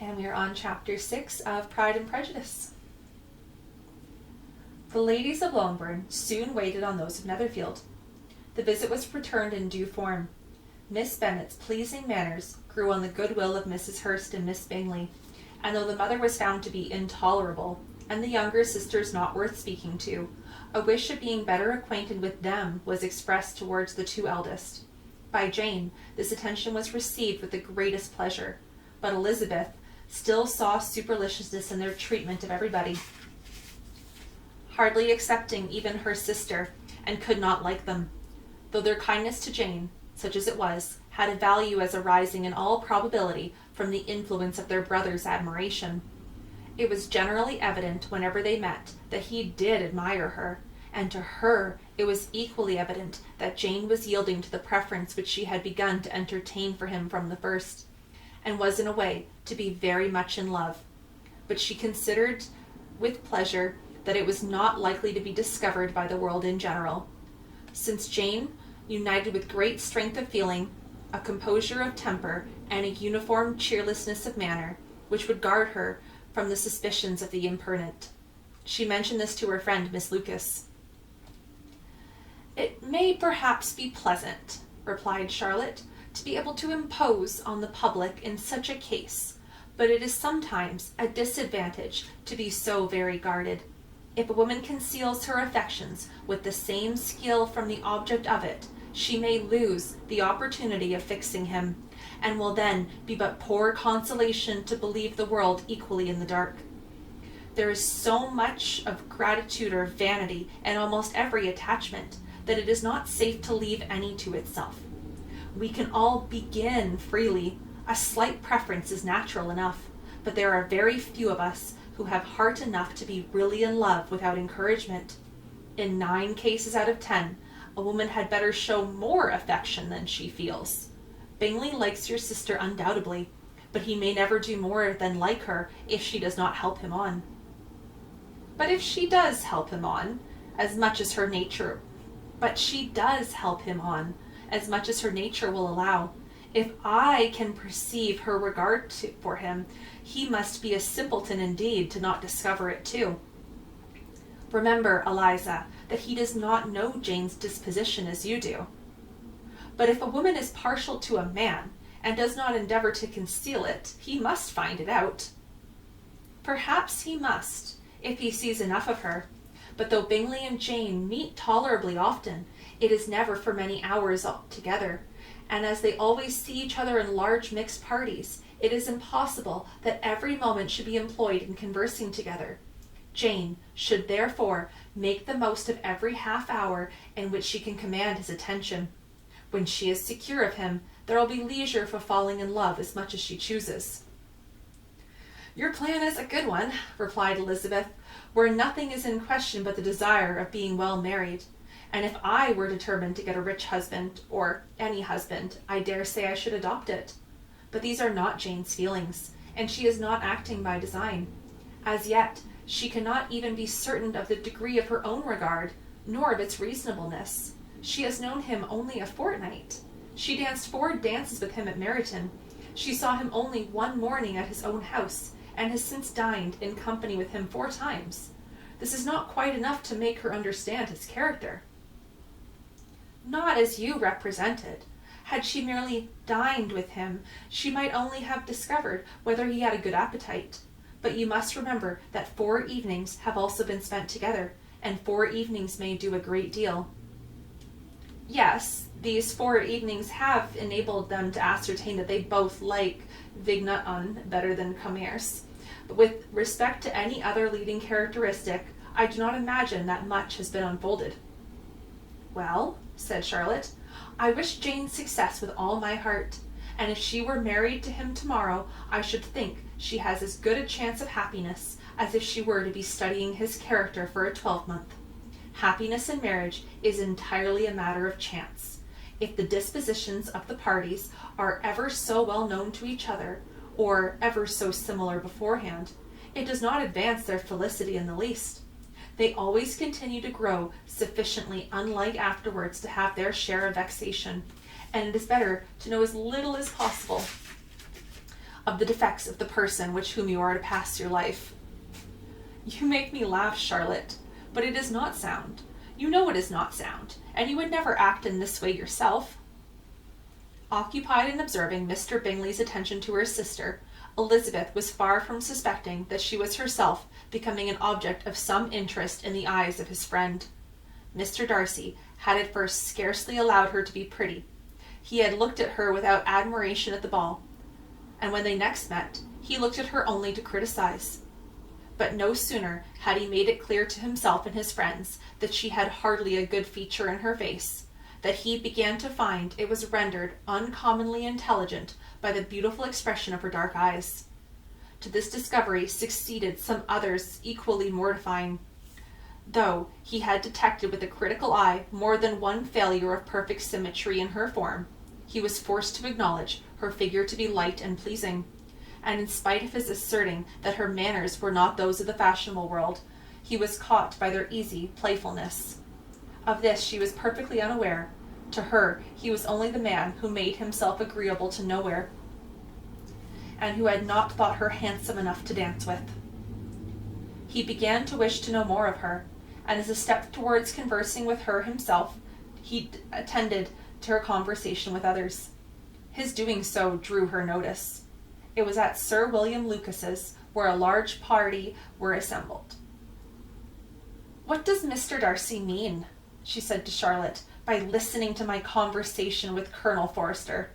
And we are on chapter 6 of Pride and Prejudice. The ladies of Longbourn soon waited on those of Netherfield. The visit was returned in due form. Miss Bennet's pleasing manners grew on the goodwill of Mrs. Hurst and Miss Bingley, and though the mother was found to be intolerable, and the younger sisters not worth speaking to, a wish of being better acquainted with them was expressed towards the two eldest. By Jane, this attention was received with the greatest pleasure, but Elizabeth still saw superciliousness in their treatment of everybody, hardly excepting even her sister, and could not like them, though their kindness to Jane, such as it was, had a value as arising in all probability from the influence of their brother's admiration. It was generally evident whenever they met that he did admire her, and to her it was equally evident that Jane was yielding to the preference which she had begun to entertain for him from the first, and was in a way to be very much in love. But she considered with pleasure that it was not likely to be discovered by the world in general, since Jane, united with great strength of feeling, a composure of temper, and a uniform cheerlessness of manner, which would guard her from the suspicions of the impertinent. She mentioned this to her friend Miss Lucas. "It may perhaps be pleasant," replied Charlotte, "to be able to impose on the public in such a case, but it is sometimes a disadvantage to be so very guarded. If a woman conceals her affections with the same skill from the object of it, she may lose the opportunity of fixing him, and will then be but poor consolation to believe the world equally in the dark. There is so much of gratitude or vanity in almost every attachment, that it is not safe to leave any to itself. We can all begin freely. A slight preference is natural enough, but there are very few of us who have heart enough to be really in love without encouragement. In 9 cases out of 10, a woman had better show more affection than she feels. Bingley likes your sister undoubtedly, but he may never do more than like her if she does not help him on. But she does help him on, as much as her nature will allow. If I can perceive her regard for him, he must be a simpleton indeed to not discover it too. Remember, Eliza, that he does not know Jane's disposition as you do. But if a woman is partial to a man, and does not endeavor to conceal it, he must find it out." "Perhaps he must, if he sees enough of her. But though Bingley and Jane meet tolerably often, it is never for many hours together, and as they always see each other in large mixed parties, it is impossible that every moment should be employed in conversing together. Jane should therefore make the most of every half hour in which she can command his attention. When she is secure of him, there will be leisure for falling in love as much as she chooses." "Your plan is a good one," replied Elizabeth, "where nothing is in question but the desire of being well married. And if I were determined to get a rich husband, or any husband, I dare say I should adopt it. But these are not Jane's feelings, and she is not acting by design. As yet, she cannot even be certain of the degree of her own regard, nor of its reasonableness. She has known him only a fortnight. She danced 4 dances with him at Meryton. She saw him only one morning at his own house, and has since dined in company with him 4 times. This is not quite enough to make her understand his character." "Not as you represent it. Had she merely dined with him, she might only have discovered whether he had a good appetite. But you must remember that 4 evenings have also been spent together, and 4 evenings may do a great deal." "Yes, these 4 evenings have enabled them to ascertain that they both like Vigneton better than Commerce. But with respect to any other leading characteristic, I do not imagine that much has been unfolded." "Well," said Charlotte, "I wish Jane success with all my heart, and if she were married to him tomorrow, I should think she has as good a chance of happiness as if she were to be studying his character for a 12-month. Happiness in marriage is entirely a matter of chance. If the dispositions of the parties are ever so well known to each other, or ever so similar beforehand, it does not advance their felicity in the least. They always continue to grow sufficiently unlike afterwards to have their share of vexation, and it is better to know as little as possible of the defects of the person with whom you are to pass your life. You make me laugh, Charlotte, but it is not sound. You know it is not sound, and you would never act in this way yourself. Occupied in observing Mr. Bingley's attention to her sister, Elizabeth was far from suspecting that she was herself becoming an object of some interest in the eyes of his friend. Mr. Darcy had at first scarcely allowed her to be pretty. He had looked at her without admiration at the ball, and when they next met, he looked at her only to criticize. But no sooner had he made it clear to himself and his friends that she had hardly a good feature in her face, that he began to find it was rendered uncommonly intelligent by the beautiful expression of her dark eyes. To this discovery succeeded some others equally mortifying. Though he had detected with a critical eye more than one failure of perfect symmetry in her form, he was forced to acknowledge her figure to be light and pleasing, and in spite of his asserting that her manners were not those of the fashionable world, he was caught by their easy playfulness. Of this she was perfectly unaware. To her, he was only the man who made himself agreeable to nowhere, and who had not thought her handsome enough to dance with. He began to wish to know more of her, and as a step towards conversing with her himself, he attended to her conversation with others. His doing so drew her notice. It was at Sir William Lucas's, where a large party were assembled. "What does Mr. Darcy mean," she said to Charlotte, "by listening to my conversation with Colonel Forster?"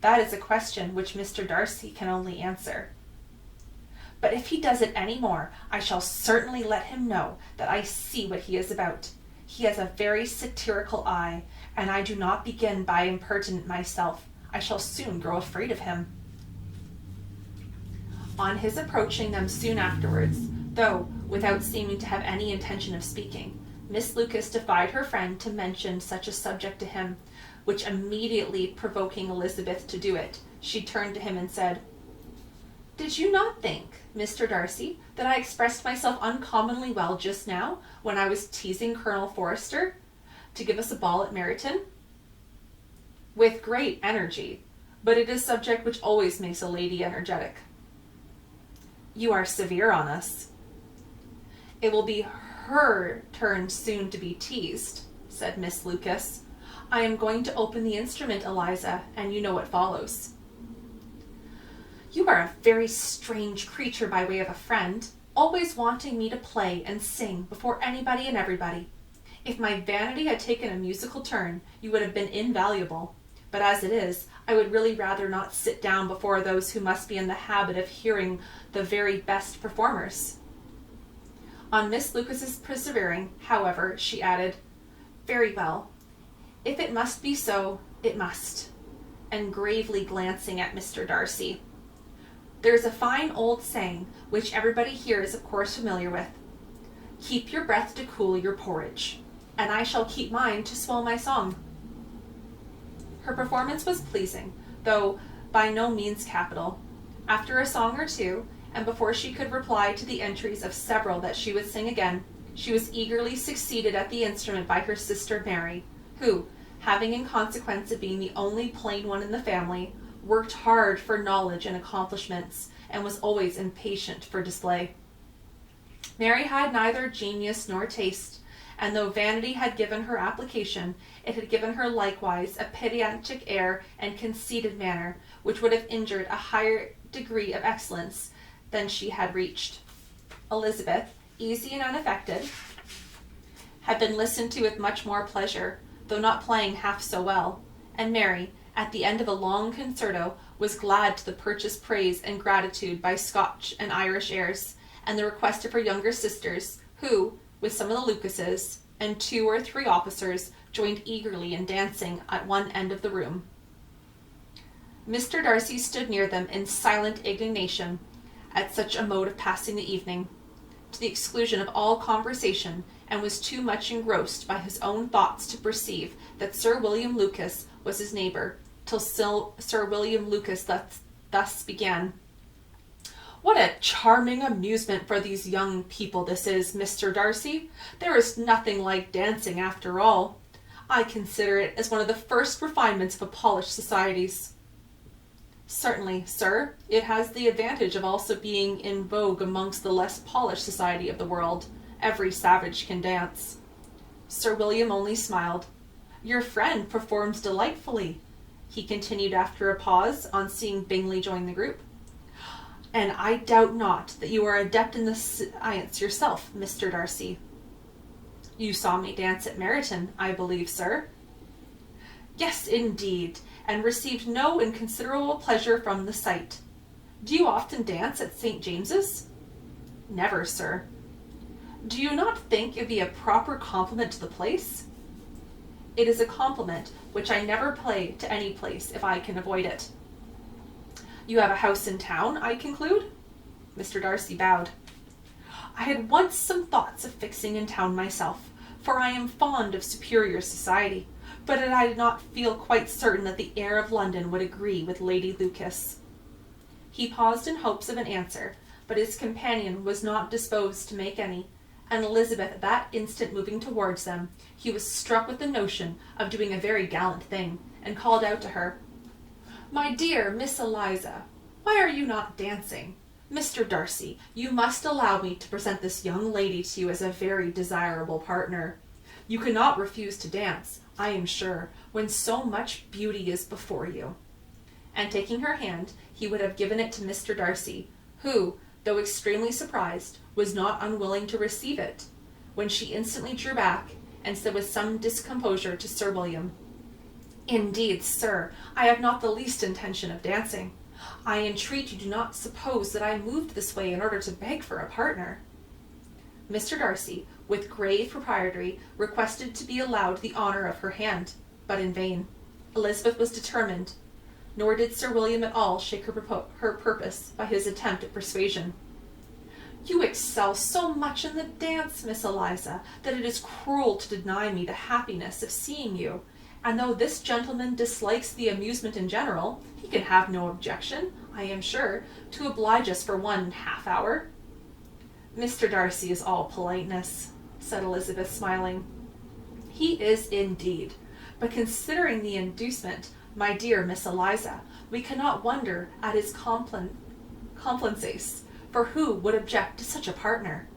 "That is a question which Mr. Darcy can only answer." "But if he does it any more, I shall certainly let him know that I see what he is about. He has a very satirical eye, and I do not begin by impertinent myself. I shall soon grow afraid of him." On his approaching them soon afterwards, though without seeming to have any intention of speaking, Miss Lucas defied her friend to mention such a subject to him, which immediately provoking Elizabeth to do it, she turned to him and said, "Did you not think, Mr. Darcy, that I expressed myself uncommonly well just now, when I was teasing Colonel Forster to give us a ball at Meryton?" "With great energy, but it is a subject which always makes a lady energetic." "You are severe on us." "It will be her turn soon to be teased," said Miss Lucas. "I am going to open the instrument, Eliza, and you know what follows." "You are a very strange creature by way of a friend, always wanting me to play and sing before anybody and everybody. If my vanity had taken a musical turn, you would have been invaluable. But as it is, I would really rather not sit down before those who must be in the habit of hearing the very best performers." On Miss Lucas's persevering, however, she added, "Very well. If it must be so, it must," and gravely glancing at Mr. Darcy. "There is a fine old saying, which everybody here is of course familiar with, 'Keep your breath to cool your porridge,' and I shall keep mine to swell my song." Her performance was pleasing, though by no means capital. After a song or two, and before she could reply to the entries of several that she would sing again, she was eagerly succeeded at the instrument by her sister Mary, who, having in consequence of being the only plain one in the family, worked hard for knowledge and accomplishments, and was always impatient for display. Mary had neither genius nor taste, and though vanity had given her application, it had given her likewise a pedantic air and conceited manner, which would have injured a higher degree of excellence than she had reached. Elizabeth, easy and unaffected, had been listened to with much more pleasure, though not playing half so well, and Mary, at the end of a long concerto, was glad to purchase praise and gratitude by Scotch and Irish airs, and the request of her younger sisters, who, with some of the Lucases, and 2 or 3 officers, joined eagerly in dancing at one end of the room. Mr. Darcy stood near them in silent indignation at such a mode of passing the evening, to the exclusion of all conversation, and was too much engrossed by his own thoughts to perceive that Sir William Lucas was his neighbour, till Sir William Lucas thus began. "What a charming amusement for these young people this is, Mr. Darcy. There is nothing like dancing after all. I consider it as one of the first refinements of polished societies." Certainly, sir. It has the advantage of also being in vogue amongst the less polished society of the world. Every savage can dance. Sir William only smiled. Your friend performs delightfully, he continued after a pause on seeing Bingley join the group. And I doubt not that you are adept in the science yourself, Mr. Darcy. You saw me dance at Meryton, I believe, sir. Yes, indeed, and received no inconsiderable pleasure from the sight. Do you often dance at St. James's? Never, sir. Do you not think it be a proper compliment to the place? It is a compliment which I never pay to any place if I can avoid it. You have a house in town, I conclude? Mr. Darcy bowed. I had once some thoughts of fixing in town myself, for I am fond of superior society, but I did not feel quite certain that the air of London would agree with Lady Lucas. He paused in hopes of an answer, but his companion was not disposed to make any, and Elizabeth at that instant moving towards them, he was struck with the notion of doing a very gallant thing, and called out to her, My dear Miss Eliza, why are you not dancing? Mr. Darcy, you must allow me to present this young lady to you as a very desirable partner. You cannot refuse to dance, I am sure, when so much beauty is before you. And taking her hand, he would have given it to Mr. Darcy, who, though extremely surprised, was not unwilling to receive it, when she instantly drew back, and said with some discomposure to Sir William, Indeed, sir, I have not the least intention of dancing. I entreat you do not suppose that I moved this way in order to beg for a partner. Mr. Darcy, with grave propriety, requested to be allowed the honour of her hand, but in vain. Elizabeth was determined, nor did Sir William at all shake her purpose by his attempt at persuasion. You excel so much in the dance, Miss Eliza, that it is cruel to deny me the happiness of seeing you, and though this gentleman dislikes the amusement in general, he can have no objection, I am sure, to oblige us for 1/2 hour. Mr. Darcy is all politeness, said Elizabeth, smiling. He is indeed, but considering the inducement, my dear Miss Eliza, we cannot wonder at his complaisance, for who would object to such a partner?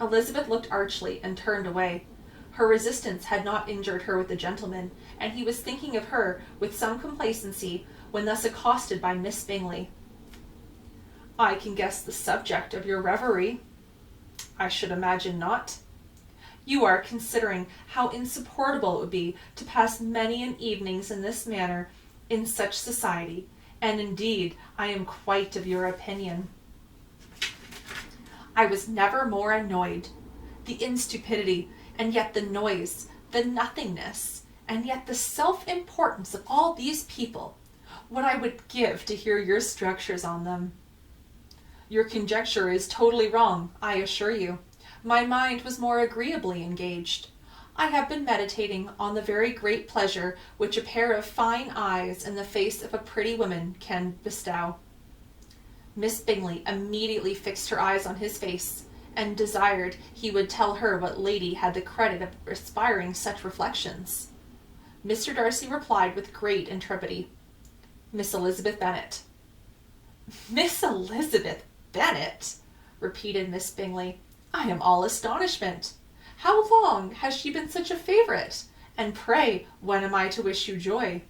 Elizabeth looked archly and turned away. Her resistance had not injured her with the gentleman, and he was thinking of her with some complacency when thus accosted by Miss Bingley. I can guess the subject of your reverie. I should imagine not. You are considering how insupportable it would be to pass many an evenings in this manner in such society, and indeed I am quite of your opinion. I was never more annoyed. The instupidity, and yet the noise, the nothingness, and yet the self-importance of all these people, what I would give to hear your strictures on them. Your conjecture is totally wrong, I assure you. My mind was more agreeably engaged. I have been meditating on the very great pleasure which a pair of fine eyes in the face of a pretty woman can bestow. Miss Bingley immediately fixed her eyes on his face, and desired he would tell her what lady had the credit of inspiring such reflections. Mr. Darcy replied with great intrepidity, Miss Elizabeth Bennet. Miss Elizabeth Bennet, repeated Miss Bingley. I am all astonishment. How long has she been such a favourite? And pray, when am I to wish you joy?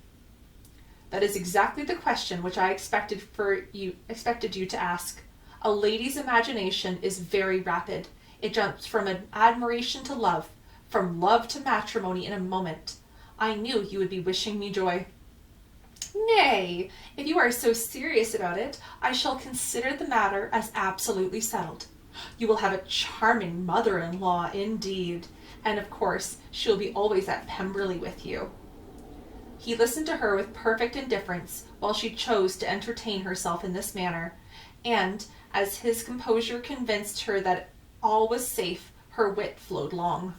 That is exactly the question which I expected you to ask. A lady's imagination is very rapid. It jumps from admiration to love, from love to matrimony in a moment. I knew you would be wishing me joy. Nay, if you are so serious about it, I shall consider the matter as absolutely settled. You will have a charming mother-in-law indeed, and of course she will be always at Pemberley with you. He listened to her with perfect indifference while she chose to entertain herself in this manner, and as his composure convinced her that all was safe, her wit flowed long.